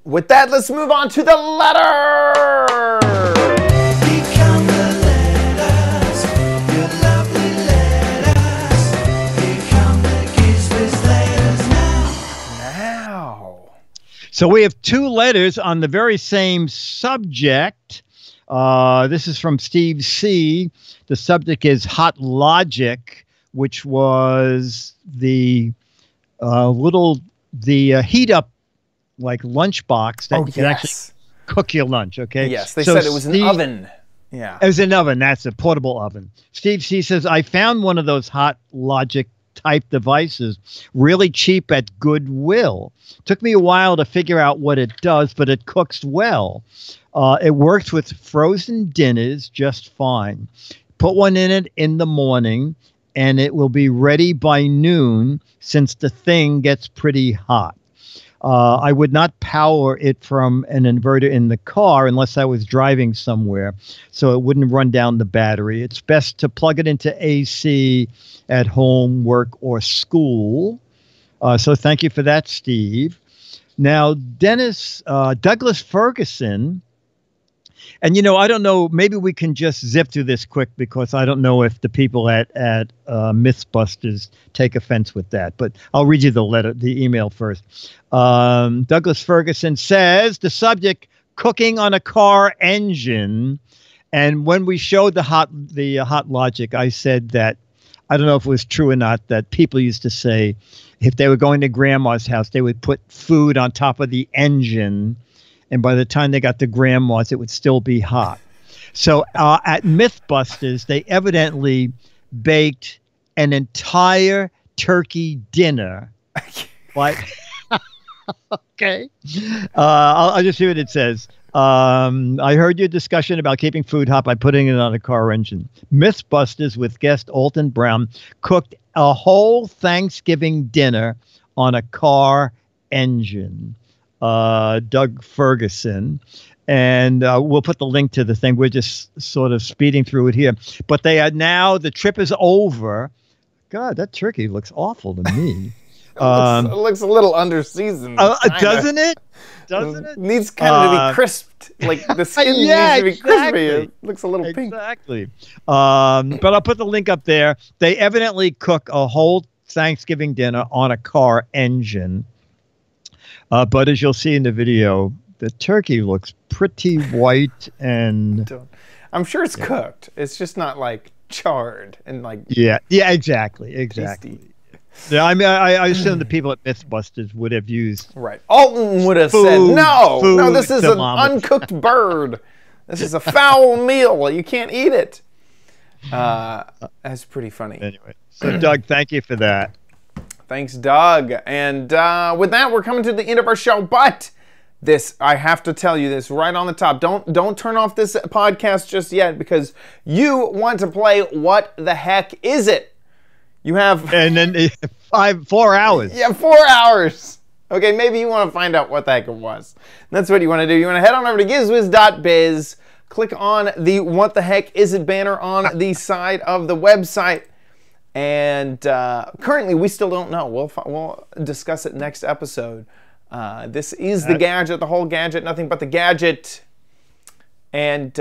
A: With that, let's move on to the letter.
C: Become the letters, your lovely letters. Become the Giz Wiz letters now.
B: So we have 2 letters on the very same subject. This is from Steve C. The subject is Hot Logic, which was the heat up like lunch box that you can actually cook your lunch. Okay.
A: Yes, they said it was an oven. Yeah.
B: It was an oven. That's a portable oven. Steve C says, I found one of those Hot Logic type devices really cheap at Goodwill. Took me a while to figure out what it does, but it cooks well. It works with frozen dinners just fine. Put one in it in the morning, and it will be ready by noon since the thing gets pretty hot. I would not power it from an inverter in the car unless I was driving somewhere, so it wouldn't run down the battery. It's best to plug it into AC at home, work, or school. So thank you for that, Steve. Now, Douglas Ferguson, and, I don't know, maybe we can just zip through this quick because I don't know if the people at Mythbusters take offense with that. But I'll read you the email first. Douglas Ferguson says, the subject, cooking on a car engine. And when we showed the Hot Logic, I said that, I don't know if it was true or not, that people used to say if they were going to grandma's house, they would put food on top of the engine. And by the time they got to grandma's, it would still be hot. So at Mythbusters, they evidently baked an entire turkey dinner. Like, okay. I'll just see what it says. I heard your discussion about keeping food hot by putting it on a car engine. Mythbusters with guest Alton Brown cooked a whole Thanksgiving dinner on a car engine. Doug Ferguson, and we'll put the link to the thing. We're just sort of speeding through it here, but they are now, the trip is over. God, that turkey looks awful to me.
A: It looks a little underseasoned.
B: Doesn't it? Doesn't it?
A: Needs kind of to be crisped. Like the skin needs to be crispy. It looks a little pink.
B: Exactly. But I'll put the link up there. They evidently cook a whole Thanksgiving dinner on a car engine. But as you'll see in the video, the turkey looks pretty white and...
A: I'm sure it's cooked. It's just not like charred and like...
B: Yeah, exactly. Tasty. Yeah, I mean, I assume the people at Mythbusters would have used...
A: Right. Alton would have said, no, this is an uncooked bird. This is a foul meal. You can't eat it. That's pretty funny.
B: Anyway, so Doug, thank you for that.
A: Thanks, Doug. And with that, we're coming to the end of our show. But this, I have to tell you this right on the top. Don't turn off this podcast just yet because you want to play What the Heck Is It? You have...
B: And then 4 hours.
A: Yeah, 4 hours. Okay, maybe you want to find out what the heck it was. That's what you want to do. You want to head on over to gizwiz.biz, click on the What the Heck Is It banner on the side of the website. And currently, we still don't know. We'll discuss it next episode. This is the gadget, the whole gadget, nothing but the gadget. And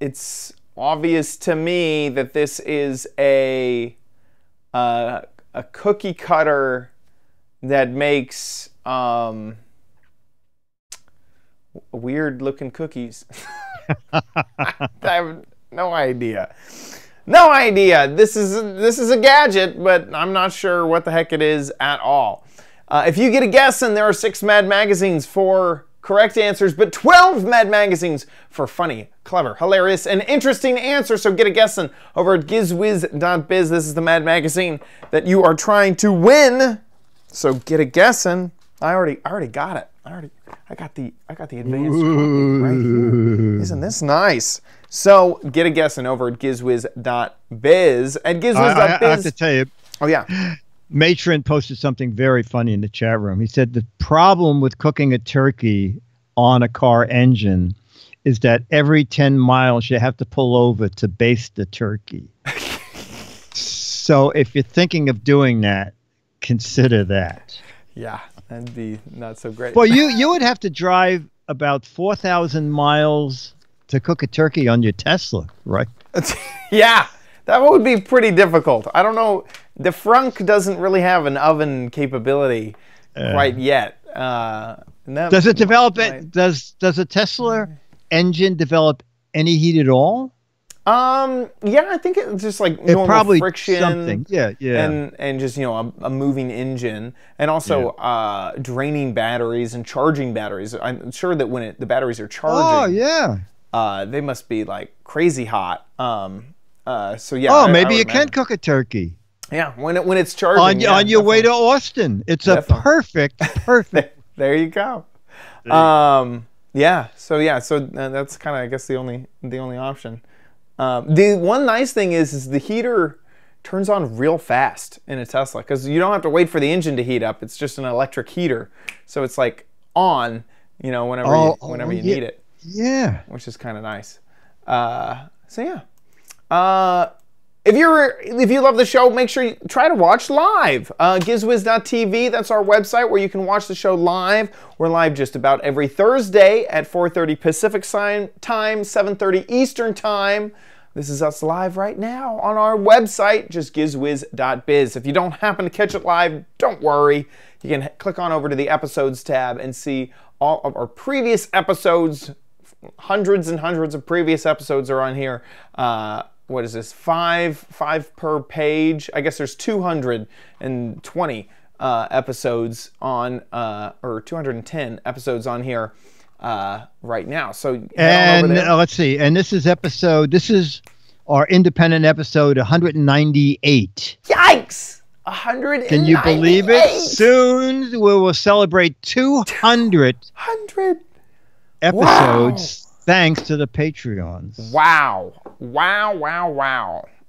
A: it's obvious to me that this is a cookie cutter that makes weird-looking cookies. I have no idea. No idea. This is a gadget, but I'm not sure what the heck it is at all. If you get a guess, and there are 6 Mad Magazines for correct answers, but 12 Mad Magazines for funny, clever, hilarious, and interesting answers. So get a guessing over at gizwiz.biz. This is the Mad Magazine that you are trying to win. So get a guessing. I already got it. I got the advanced copy right here. Isn't this nice? So get a guessing over at gizwiz.biz. At gizwiz.biz.
B: I have to tell you.
A: Oh, yeah.
B: Matron posted something very funny in the chat room. He said the problem with cooking a turkey on a car engine is that every 10 miles you have to pull over to baste the turkey. So if you're thinking of doing that, consider that.
A: Yeah, that'd be not so great.
B: Well, you would have to drive about 4,000 miles to cook a turkey on your Tesla, right?
A: Yeah, that would be pretty difficult. I don't know. The Frunk doesn't really have an oven capability quite yet.
B: Does it develop it? Does a Tesla engine develop any heat at all?
A: Yeah, I think it's just like normal
B: probably
A: friction.
B: Something. Yeah.
A: And just, a moving engine, and also draining batteries and charging batteries. I'm sure that when the batteries are charging.
B: Oh yeah.
A: they must be like crazy hot. So yeah.
B: Oh, maybe you can cook a turkey.
A: Yeah, when it's charging.
B: On your way to Austin. It's a perfect.
A: There you go. Yeah. So that's kind of, I guess, the only option. The one nice thing is the heater turns on real fast in a Tesla, because you don't have to wait for the engine to heat up. It's just an electric heater, so it's like on, whenever you need it.
B: Yeah,
A: which is kind of nice. So yeah. If you love the show, make sure you try to watch live. GizWiz.tv, that's our website where you can watch the show live. We're live just about every Thursday at 4:30 Pacific time, 7:30 Eastern time. This is us live right now on our website, just gizwiz.biz. If you don't happen to catch it live, don't worry. You can click on over to the episodes tab and see all of our previous episodes. Hundreds and hundreds of previous episodes are on here. What is this? Five per page. I guess there's 220 episodes on, or 210 episodes on here right now. So
B: let's see. And this is our independent episode 198.
A: Yikes! 198.
B: Can you believe it? Soon we will celebrate 200 episodes. Wow. Thanks to the Patreons.
A: Wow.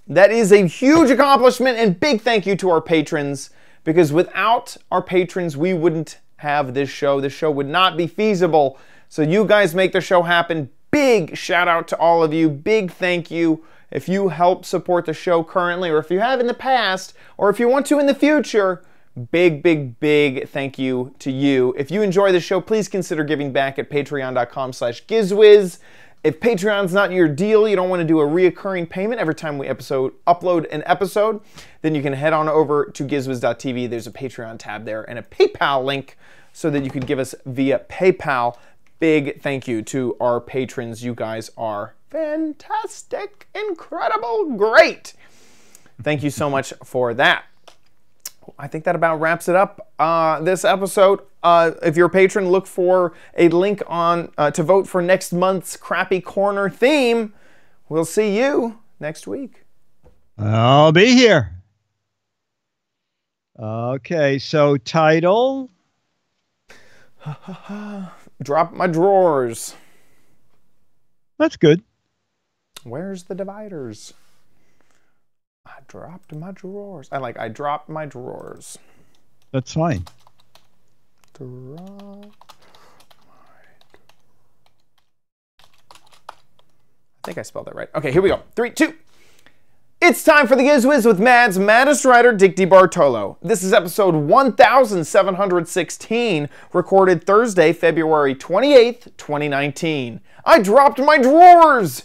A: That is a huge accomplishment, and big thank you to our patrons, because without our patrons, we wouldn't have this show. This show would not be feasible. So you guys make the show happen. Big shout out to all of you. Big thank you. If you help support the show currently, or if you have in the past, or if you want to in the future, big thank you to you. If you enjoy the show, please consider giving back at patreon.com/GizWiz. If Patreon's not your deal, you don't want to do a reoccurring payment every time we upload an episode, then you can head on over to gizwiz.tv. There's a Patreon tab there and a PayPal link so that you can give us via PayPal. Big thank you to our patrons. You guys are fantastic, incredible, great. Thank you so much for that. I think that about wraps it up this episode. If you're a patron, look for a link on to vote for next month's Crappy Corner theme. We'll see you next week.
B: I'll be here. Okay, so title.
A: Drop my drawers.
B: That's good.
A: Where's the dividers? I dropped my drawers. I dropped my drawers.
B: That's fine.
A: I think I spelled that right. Okay, here we go. 3, 2. It's time for the Giz Wiz with Mad's maddest writer, Dick DiBartolo. This is episode 1716, recorded Thursday, February 28th, 2019. I dropped my drawers!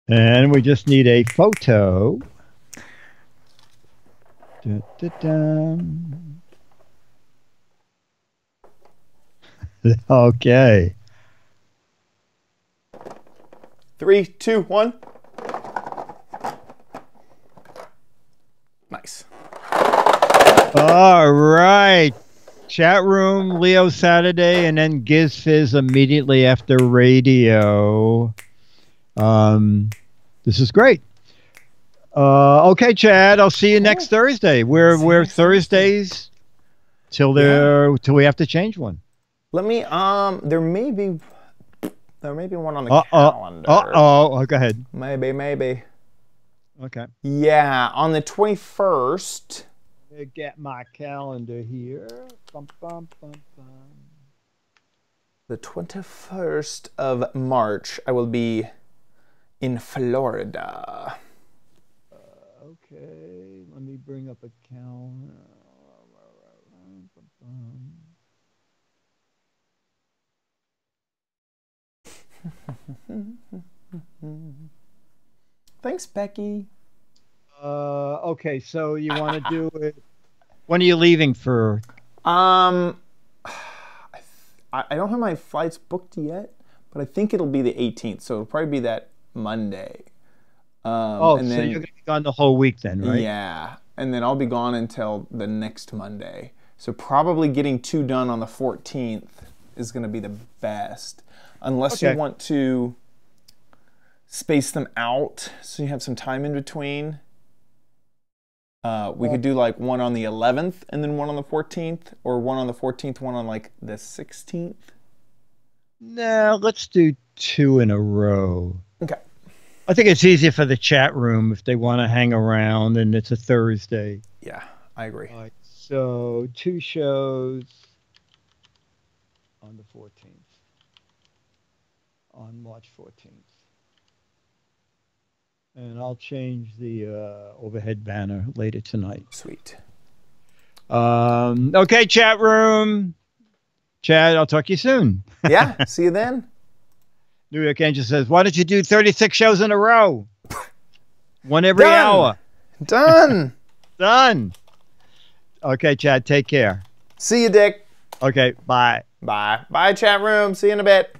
B: And we just need a photo. Dun. Okay.
A: 3, 2, 1. Nice.
B: All right. Chat room, Leo Saturday, and then Giz Fizz immediately after radio. This is great. Okay, Chad, I'll see you next Thursday. We're Thursdays till we have to change one.
A: Let me there may be one on the calendar.
B: Oh, go ahead.
A: Maybe.
B: Okay.
A: Yeah, on the 21st.
B: Let me get my calendar here.
A: The 21st of March, I will be in Florida.
B: Okay, let me bring up a calendar.
A: Thanks, Becky.
B: Okay, so you want to do it? When are you leaving for?
A: I don't have my flights booked yet, but I think it'll be the 18th, so it'll probably be that Monday.
B: So you're going to be gone the whole week then, right?
A: Yeah, and then I'll be gone until the next Monday. So probably getting 2 done on the 14th. is going to be the best. Unless you want to space them out so you have some time in between. We could do like one on the 11th and then one on the 14th, or one on the 14th, one on like the 16th.
B: No, let's do 2 in a row.
A: Okay.
B: I think it's easier for the chat room if they want to hang around and it's a Thursday.
A: Yeah, I agree.
B: All right, so 2 shows on the 14th, on March 14th. And I'll change the overhead banner later tonight.
A: Sweet.
B: Okay, chat room. Chad, I'll talk to you soon.
A: Yeah, see you then.
B: New York Angel says, why don't you do 36 shows in a row? One every hour.
A: Done.
B: Done. Okay, Chad, take care.
A: See you, Dick.
B: Okay, bye.
A: Bye. Bye, chat room. See you in a bit.